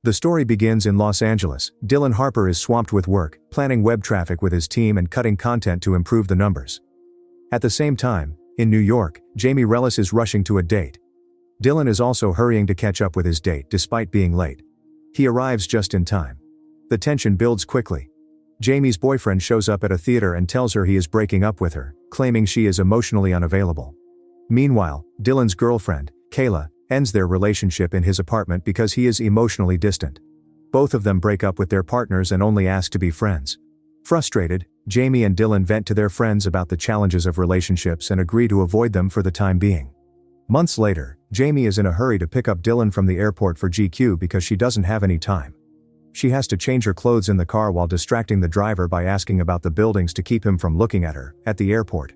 The story begins in Los Angeles. Dylan Harper is swamped with work, planning web traffic with his team and cutting content to improve the numbers. At the same time, in New York, Jamie Rellis is rushing to a date. Dylan is also hurrying to catch up with his date despite being late. He arrives just in time. The tension builds quickly. Jamie's boyfriend shows up at a theater and tells her he is breaking up with her, claiming she is emotionally unavailable. Meanwhile, Dylan's girlfriend, Kayla, ends their relationship in his apartment because he is emotionally distant. Both of them break up with their partners and only ask to be friends. Frustrated, Jamie and Dylan vent to their friends about the challenges of relationships and agree to avoid them for the time being. Months later, Jamie is in a hurry to pick up Dylan from the airport for GQ because she doesn't have any time. She has to change her clothes in the car while distracting the driver by asking about the buildings to keep him from looking at her at the airport.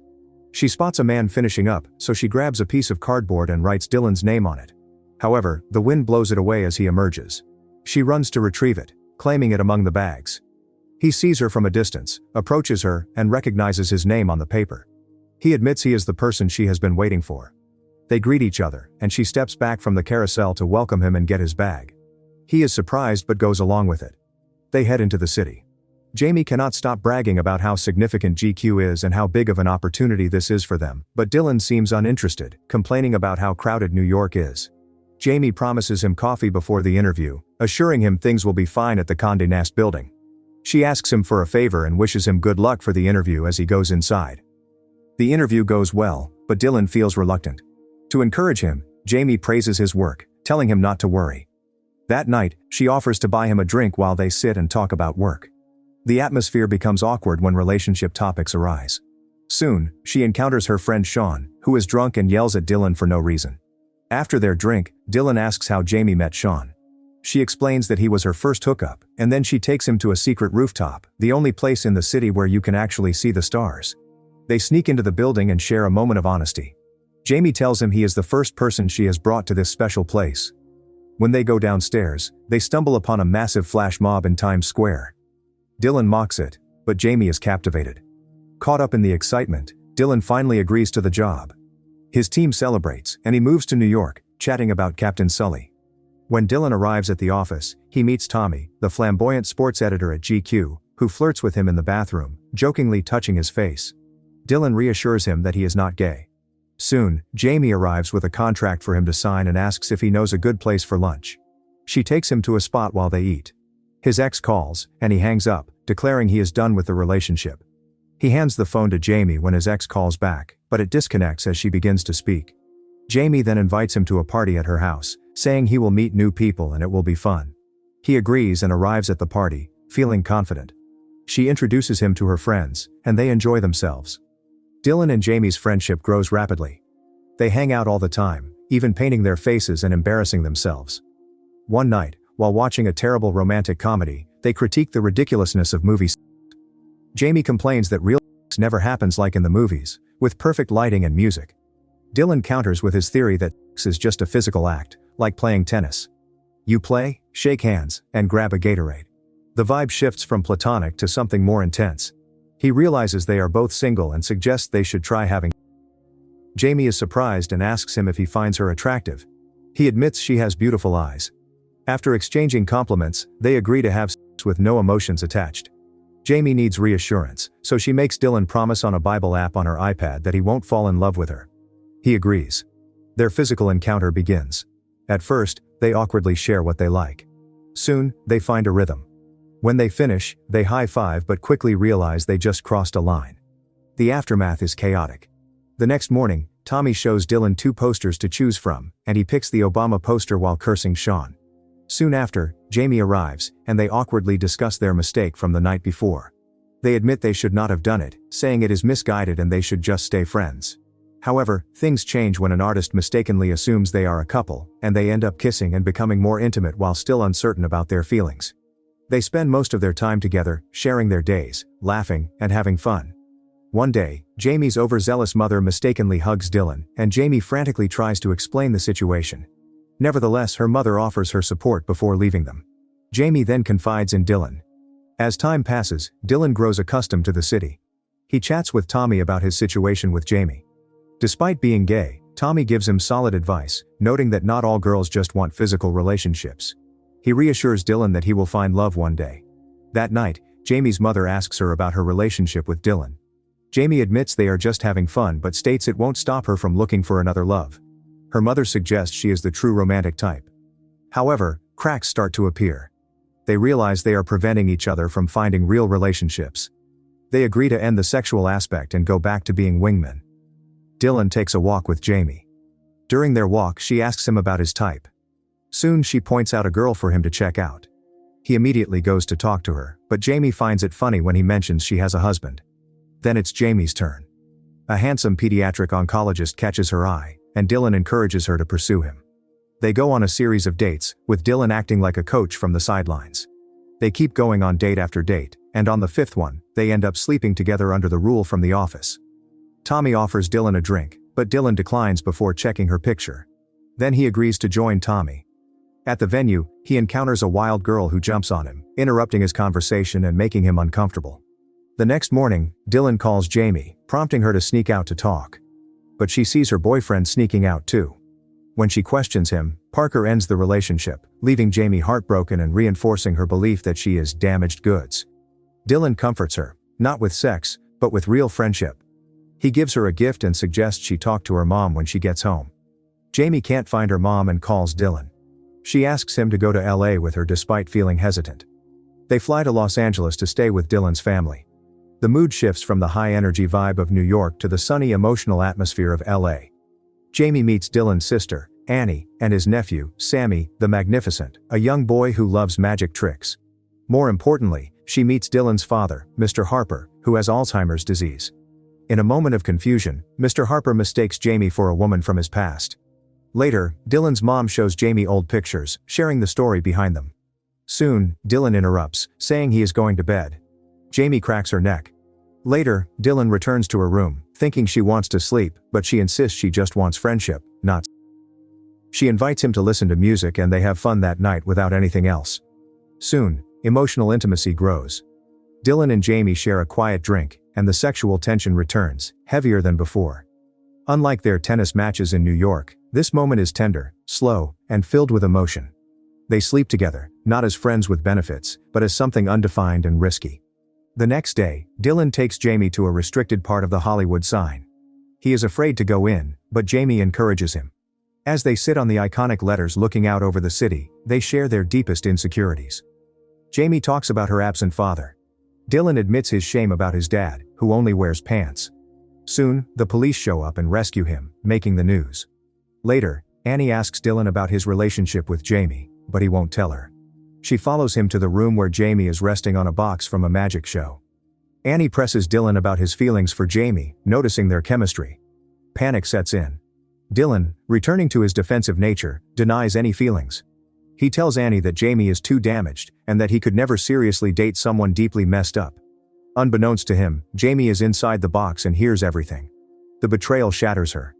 She spots a man finishing up, so she grabs a piece of cardboard and writes Dylan's name on it. However, the wind blows it away as he emerges. She runs to retrieve it, claiming it among the bags. He sees her from a distance, approaches her, and recognizes his name on the paper. He admits he is the person she has been waiting for. They greet each other, and she steps back from the carousel to welcome him and get his bag. He is surprised but goes along with it. They head into the city. Jamie cannot stop bragging about how significant GQ is and how big of an opportunity this is for them, but Dylan seems uninterested, complaining about how crowded New York is. Jamie promises him coffee before the interview, assuring him things will be fine at the Condé Nast building. She asks him for a favor and wishes him good luck for the interview as he goes inside. The interview goes well, but Dylan feels reluctant. To encourage him, Jamie praises his work, telling him not to worry. That night, she offers to buy him a drink while they sit and talk about work. The atmosphere becomes awkward when relationship topics arise. Soon, she encounters her friend Sean, who is drunk and yells at Dylan for no reason. After their drink, Dylan asks how Jamie met Sean. She explains that he was her first hookup, and then she takes him to a secret rooftop, the only place in the city where you can actually see the stars. They sneak into the building and share a moment of honesty. Jamie tells him he is the first person she has brought to this special place. When they go downstairs, they stumble upon a massive flash mob in Times Square. Dylan mocks it, but Jamie is captivated. Caught up in the excitement, Dylan finally agrees to the job. His team celebrates, and he moves to New York, chatting about Captain Sully. When Dylan arrives at the office, he meets Tommy, the flamboyant sports editor at GQ, who flirts with him in the bathroom, jokingly touching his face. Dylan reassures him that he is not gay. Soon, Jamie arrives with a contract for him to sign and asks if he knows a good place for lunch. She takes him to a spot while they eat. His ex calls, and he hangs up, declaring he is done with the relationship. He hands the phone to Jamie when his ex calls back, but it disconnects as she begins to speak. Jamie then invites him to a party at her house, saying he will meet new people and it will be fun. He agrees and arrives at the party, feeling confident. She introduces him to her friends, and they enjoy themselves. Dylan and Jamie's friendship grows rapidly. They hang out all the time, even painting their faces and embarrassing themselves. One night, while watching a terrible romantic comedy, they critique the ridiculousness of movies. Jamie complains that real sex never happens like in the movies, with perfect lighting and music. Dylan counters with his theory that sex is just a physical act, like playing tennis. You play, shake hands, and grab a Gatorade. The vibe shifts from platonic to something more intense. He realizes they are both single and suggests they should try having. Jamie is surprised and asks him if he finds her attractive. He admits she has beautiful eyes. After exchanging compliments, they agree to have sex with no emotions attached. Jamie needs reassurance, so she makes Dylan promise on a Bible app on her iPad that he won't fall in love with her. He agrees. Their physical encounter begins. At first, they awkwardly share what they like. Soon, they find a rhythm. When they finish, they high-five but quickly realize they just crossed a line. The aftermath is chaotic. The next morning, Tommy shows Dylan 2 posters to choose from, and he picks the Obama poster while cursing Sean. Soon after, Jamie arrives, and they awkwardly discuss their mistake from the night before. They admit they should not have done it, saying it is misguided and they should just stay friends. However, things change when an artist mistakenly assumes they are a couple, and they end up kissing and becoming more intimate while still uncertain about their feelings. They spend most of their time together, sharing their days, laughing, and having fun. One day, Jamie's overzealous mother mistakenly hugs Dylan, and Jamie frantically tries to explain the situation. Nevertheless, her mother offers her support before leaving them. Jamie then confides in Dylan. As time passes, Dylan grows accustomed to the city. He chats with Tommy about his situation with Jamie. Despite being gay, Tommy gives him solid advice, noting that not all girls just want physical relationships. He reassures Dylan that he will find love one day. That night, Jamie's mother asks her about her relationship with Dylan. Jamie admits they are just having fun but states it won't stop her from looking for another love. Her mother suggests she is the true romantic type. However, cracks start to appear. They realize they are preventing each other from finding real relationships. They agree to end the sexual aspect and go back to being wingmen. Dylan takes a walk with Jamie. During their walk, she asks him about his type. Soon she points out a girl for him to check out. He immediately goes to talk to her, but Jamie finds it funny when he mentions she has a husband. Then it's Jamie's turn. A handsome pediatric oncologist catches her eye, and Dylan encourages her to pursue him. They go on a series of dates, with Dylan acting like a coach from the sidelines. They keep going on date after date, and on the fifth one, they end up sleeping together under the rule from the office. Tommy offers Dylan a drink, but Dylan declines before checking her picture. Then he agrees to join Tommy. At the venue, he encounters a wild girl who jumps on him, interrupting his conversation and making him uncomfortable. The next morning, Dylan calls Jamie, prompting her to sneak out to talk. But she sees her boyfriend sneaking out too. When she questions him, Parker ends the relationship, leaving Jamie heartbroken and reinforcing her belief that she is damaged goods. Dylan comforts her, not with sex, but with real friendship. He gives her a gift and suggests she talk to her mom when she gets home. Jamie can't find her mom and calls Dylan. She asks him to go to LA with her despite feeling hesitant. They fly to Los Angeles to stay with Dylan's family. The mood shifts from the high-energy vibe of New York to the sunny emotional atmosphere of LA. Jamie meets Dylan's sister, Annie, and his nephew, Sammy, the Magnificent, a young boy who loves magic tricks. More importantly, she meets Dylan's father, Mr. Harper, who has Alzheimer's disease. In a moment of confusion, Mr. Harper mistakes Jamie for a woman from his past. Later, Dylan's mom shows Jamie old pictures, sharing the story behind them. Soon, Dylan interrupts, saying he is going to bed. Jamie cracks her neck. Later, Dylan returns to her room, thinking she wants to sleep, but she insists she just wants friendship, not. She invites him to listen to music and they have fun that night without anything else. Soon, emotional intimacy grows. Dylan and Jamie share a quiet drink, and the sexual tension returns, heavier than before. Unlike their tennis matches in New York, this moment is tender, slow, and filled with emotion. They sleep together, not as friends with benefits, but as something undefined and risky. The next day, Dylan takes Jamie to a restricted part of the Hollywood sign. He is afraid to go in, but Jamie encourages him. As they sit on the iconic letters looking out over the city, they share their deepest insecurities. Jamie talks about her absent father. Dylan admits his shame about his dad, who only wears pants. Soon, the police show up and rescue him, making the news. Later, Annie asks Dylan about his relationship with Jamie, but he won't tell her. She follows him to the room where Jamie is resting on a box from a magic show. Annie presses Dylan about his feelings for Jamie, noticing their chemistry. Panic sets in. Dylan, returning to his defensive nature, denies any feelings. He tells Annie that Jamie is too damaged, and that he could never seriously date someone deeply messed up. Unbeknownst to him, Jamie is inside the box and hears everything. The betrayal shatters her.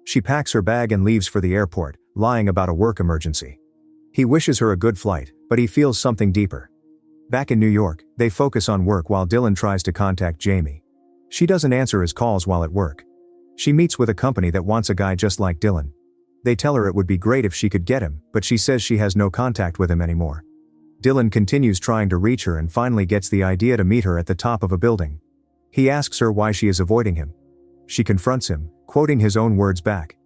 She packs her bag and leaves for the airport, lying about a work emergency. He wishes her a good flight, but he feels something deeper. Back in New York, they focus on work while Dylan tries to contact Jamie. She doesn't answer his calls while at work. She meets with a company that wants a guy just like Dylan. They tell her it would be great if she could get him, but she says she has no contact with him anymore. Dylan continues trying to reach her and finally gets the idea to meet her at the top of a building. He asks her why she is avoiding him. She confronts him, quoting his own words back.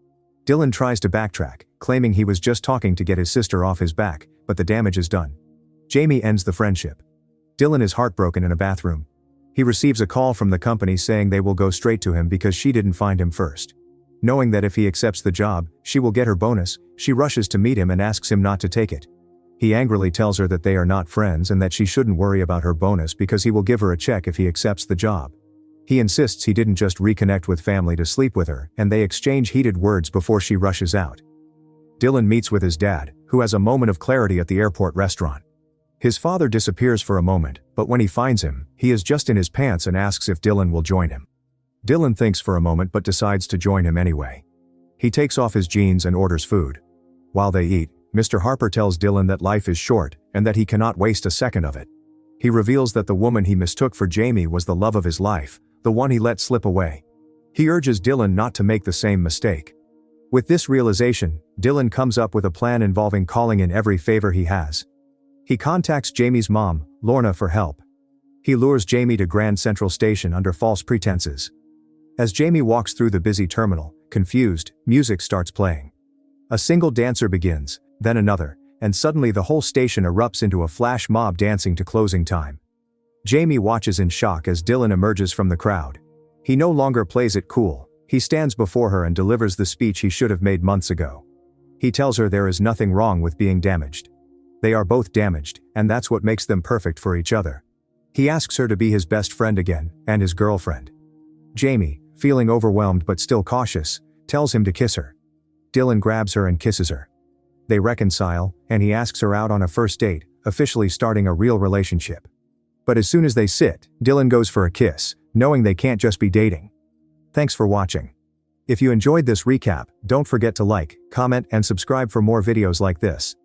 Dylan tries to backtrack, claiming he was just talking to get his sister off his back, but the damage is done. Jamie ends the friendship. Dylan is heartbroken in a bathroom. He receives a call from the company saying they will go straight to him because she didn't find him first. Knowing that if he accepts the job, she will get her bonus, she rushes to meet him and asks him not to take it. He angrily tells her that they are not friends and that she shouldn't worry about her bonus because he will give her a check if he accepts the job. He insists he didn't just reconnect with family to sleep with her, and they exchange heated words before she rushes out. Dylan meets with his dad, who has a moment of clarity at the airport restaurant. His father disappears for a moment, but when he finds him, he is just in his pants and asks if Dylan will join him. Dylan thinks for a moment but decides to join him anyway. He takes off his jeans and orders food. While they eat, Mr. Harper tells Dylan that life is short, and that he cannot waste a second of it. He reveals that the woman he mistook for Jamie was the love of his life, the one he let slip away. He urges Dylan not to make the same mistake. With this realization, Dylan comes up with a plan involving calling in every favor he has. He contacts Jamie's mom, Lorna, for help. He lures Jamie to Grand Central Station under false pretenses. As Jamie walks through the busy terminal, confused, music starts playing. A single dancer begins, then another, and suddenly the whole station erupts into a flash mob dancing to closing time. Jamie watches in shock as Dylan emerges from the crowd. He no longer plays it cool. He stands before her and delivers the speech he should have made months ago. He tells her there is nothing wrong with being damaged. They are both damaged, and that's what makes them perfect for each other. He asks her to be his best friend again, and his girlfriend. Jamie, feeling overwhelmed but still cautious, tells him to kiss her. Dylan grabs her and kisses her. They reconcile, and he asks her out on a first date, officially starting a real relationship. But as soon as they sit, Dylan goes for a kiss, knowing they can't just be dating. Thanks for watching. If you enjoyed this recap, don't forget to like, comment, and subscribe for more videos like this.